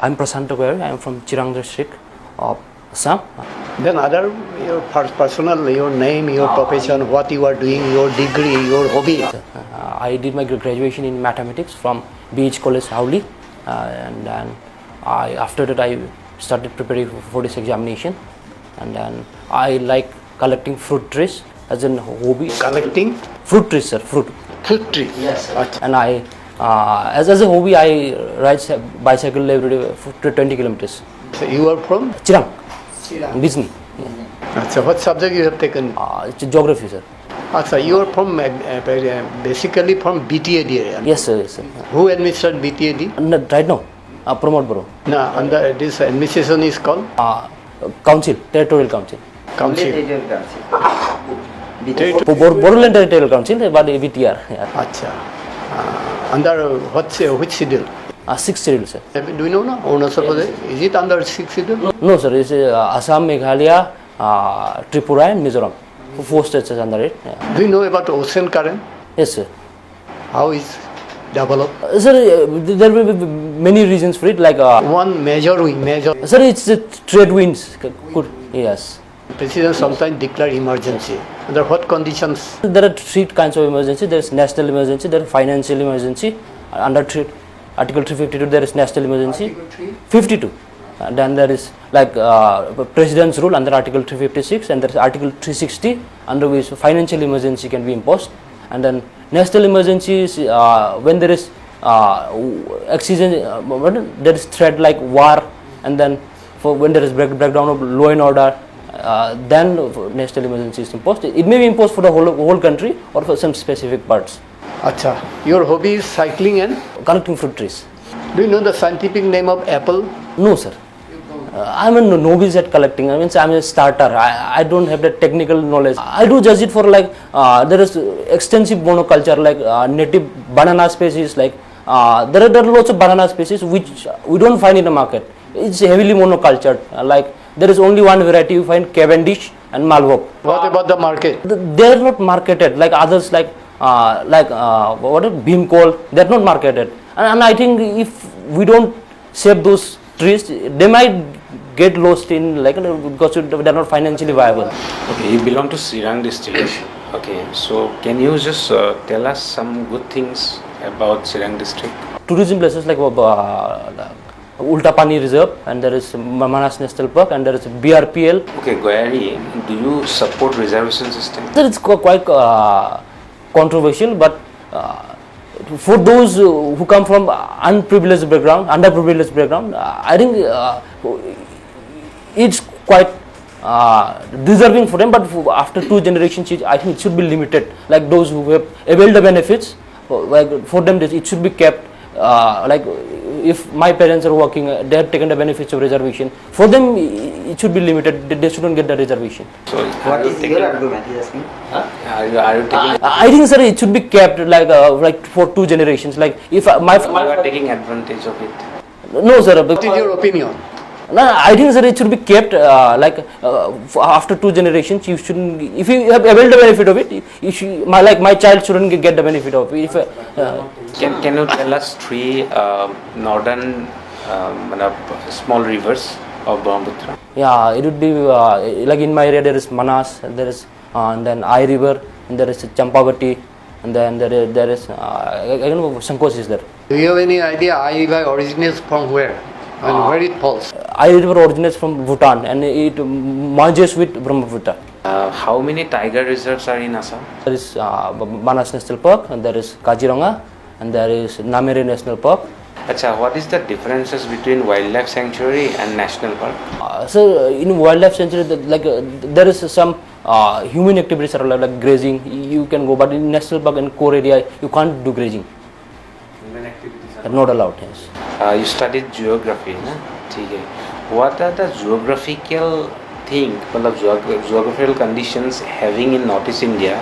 I'm Prasanta Goyal. I'm from Chirang district of Assam. Then your personal, your name, your profession, what you are doing, your degree, your hobby. I did my graduation in mathematics from BH College, Howli, and then after that I started preparing for this examination, and then I like collecting fruit trees as a hobby. Collecting? Fruit trees, sir. Fruit tree. Yes. And I, as a hobby, I ride bicycle every day for 20 kilometers. So you are from? Chirang. Bizni. So what subject you have taken? It's geography, sir. So you are from basically from BTAD area? Yes, sir. Yes, sir. Who administered BTAD? Right now, Pramod Bro. No, under this administration is called? Council, Territorial Council. Council. Bodoland Territorial Council, but BTR. Yeah. Acha. Under which schedule? 6th schedule, sir. Do you know now? Arunachal Pradesh? Is it under 6th schedule? No, sir. It's Assam, Meghalaya, Tripura, and Mizoram. 4 states is under it. Yeah. Do you know about ocean current? Yes, sir. How is developed? Sir, there will be many reasons for it. Like one major. Sir, it's trade winds. Good. Yes. President sometimes declare emergency. Under what conditions? There are 3 kinds of emergency. There is national emergency, there is financial emergency. Under Article 352, there is national emergency. 52. Then there is like President's rule under Article 356, and there is Article 360 under which financial emergency can be imposed. And then national emergency is when there is there is threat like war, and then for when there is breakdown of law and order. Then national emergency is imposed. It may be imposed for the whole country or for some specific parts. Acha, your hobby is cycling and collecting fruit trees. Do you know the scientific name of apple? No, sir. I'm a novice at collecting. I mean, I'm a starter. I don't have the technical knowledge. I do judge it for like there is extensive monoculture, like native banana species. Like there are lots of banana species which we don't find in the market. It's heavily monocultured. Like there is only one variety you find, Cavendish and Malvogue. What about the market? They are not marketed like others, like what is bean coal. They are not marketed, and I think if we don't save those trees, they might get lost in like because they are not financially viable. Okay, you belong to Chirang district. Okay, so can you just tell us some good things about Chirang district? Tourism places like Ulta Pani Reserve, and there is Manas National Park, and there is BRPL. Okay, Goyari, do you support reservation system? It's quite controversial, but for those who come from underprivileged background, I think it's quite deserving for them. But after 2 generations, I think it should be limited. Like those who have availed the benefits, like for them, it should be kept. Like if my parents are working, they have taken the benefits of reservation. For them, it should be limited. They shouldn't get the reservation. So what is your argument? He is asking. Are you taking? I think, sir, it should be kept like for 2 generations. Like if you are taking advantage of it. No, sir. What is your opinion? No, I think, sir, it should be kept after 2 generations. You shouldn't. If you have availed the benefit of it, you should, my child shouldn't get the benefit of it. Can you tell us 3 northern small rivers of Brahmaputra? Yeah, it would be like in my area there is Manas, there is and then I River, and there is Champavati, and then there is Sankos is there. Do you have any idea I River originates from where? And where it falls? I River originates from Bhutan, and it merges with Brahmaputra. How many tiger reserves are in Assam? There is Manas National Park, and there is Kaziranga, and there is Namere National Park. Acha, what is the differences between wildlife sanctuary and national park? So in wildlife sanctuary, there is some human activities are like grazing. You can go, but in national park and core area, you can't do grazing. Human activities are not allowed. Yes. You studied geography, na? What are the geographical geographical conditions having in Northeast India?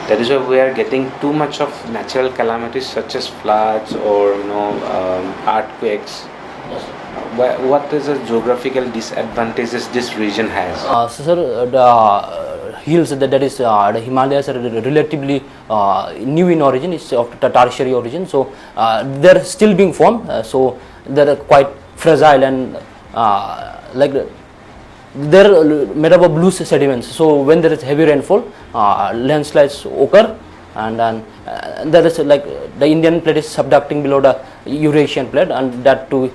That is why we are getting too much of natural calamities such as floods or earthquakes. Yes. What is the geographical disadvantages this region has? So, sir, the hills that is the Himalayas are relatively new in origin. It's of the tertiary origin, so they are still being formed. So there are quite fragile and like they're made up of loose sediments. So when there is heavy rainfall, landslides occur, and then there is like the Indian plate is subducting below the Eurasian plate, and that too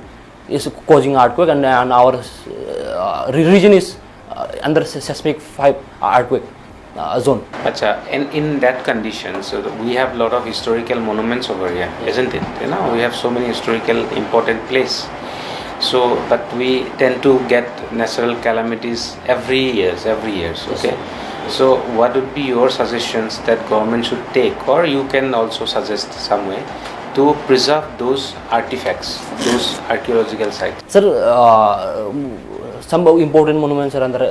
is causing earthquake, and our region is under seismic 5 earthquake zone. Acha, in that condition, so we have a lot of historical monuments over here, isn't it? You know, we have so many historical important places. So, but we tend to get natural calamities every years. Okay. So, what would be your suggestions that government should take, or you can also suggest some way to preserve those artifacts, those archaeological sites? Sir, some important monuments are under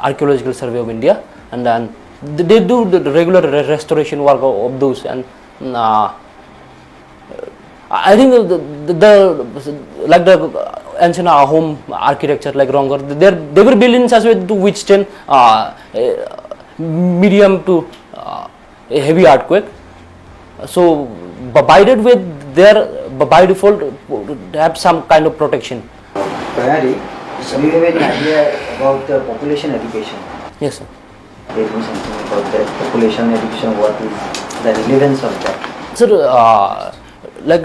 Archaeological Survey of India, and then they do the regular restoration work of those, and I think the like the ancient home architecture like Rongar, they were built in such a way to withstand medium to a heavy earthquake. So by that way, they are by default have some kind of protection. Pranali, do you have any idea about the population education? Yes, sir. Tell me something about the population education. What is the relevance of that? Sir, like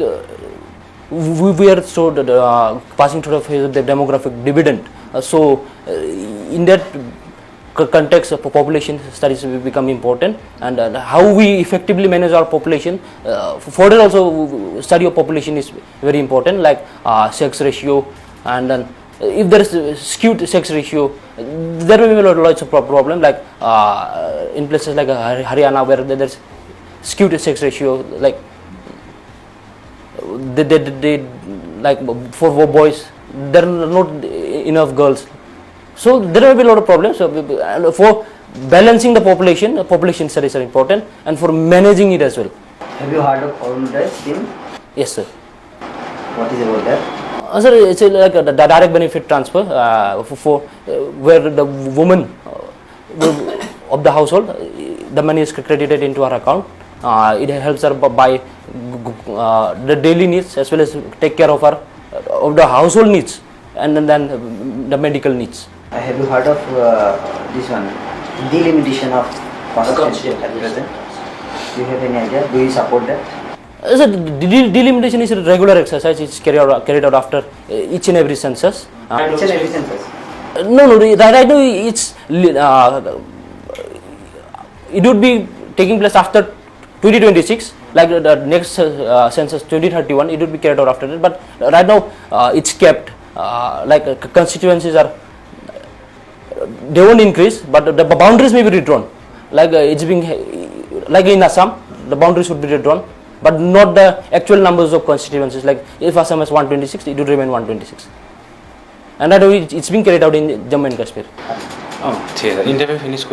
we are so passing through the phase of the demographic dividend. So in that context, population studies will become important, and how we effectively manage our population. For that also, study of population is very important, like sex ratio, and then if there is skewed sex ratio, there may be lots of problem, like in places like Haryana, where there is skewed sex ratio, like they like for boys there are not enough girls, so there will be a lot of problems. So for balancing the population studies are important, and for managing it as well. Have you heard of Arunodaya scheme? Yes, sir. What is about that? Sir, it's like a direct benefit transfer for where the woman of the household, the money is credited into her account. It helps her buy the daily needs as well as take care of her of the household needs, and then the medical needs. Have you heard of this one, delimitation of constitution at present? Do you have any idea? Do you support that? So delimitation is a regular exercise. It's carried out after each and every census. Each and every census? No, right now it's it would be taking place after 2026, like the next census 2031. It would be carried out after that, but right now it's kept like constituencies are, they won't increase, but the boundaries may be redrawn. Like it's being like in Assam, the boundaries would be redrawn, but not the actual numbers of constituencies. Like if Assam has 126, it would remain 126. And that way it's being carried out in Jammu and Kashmir. Oh, interview finish.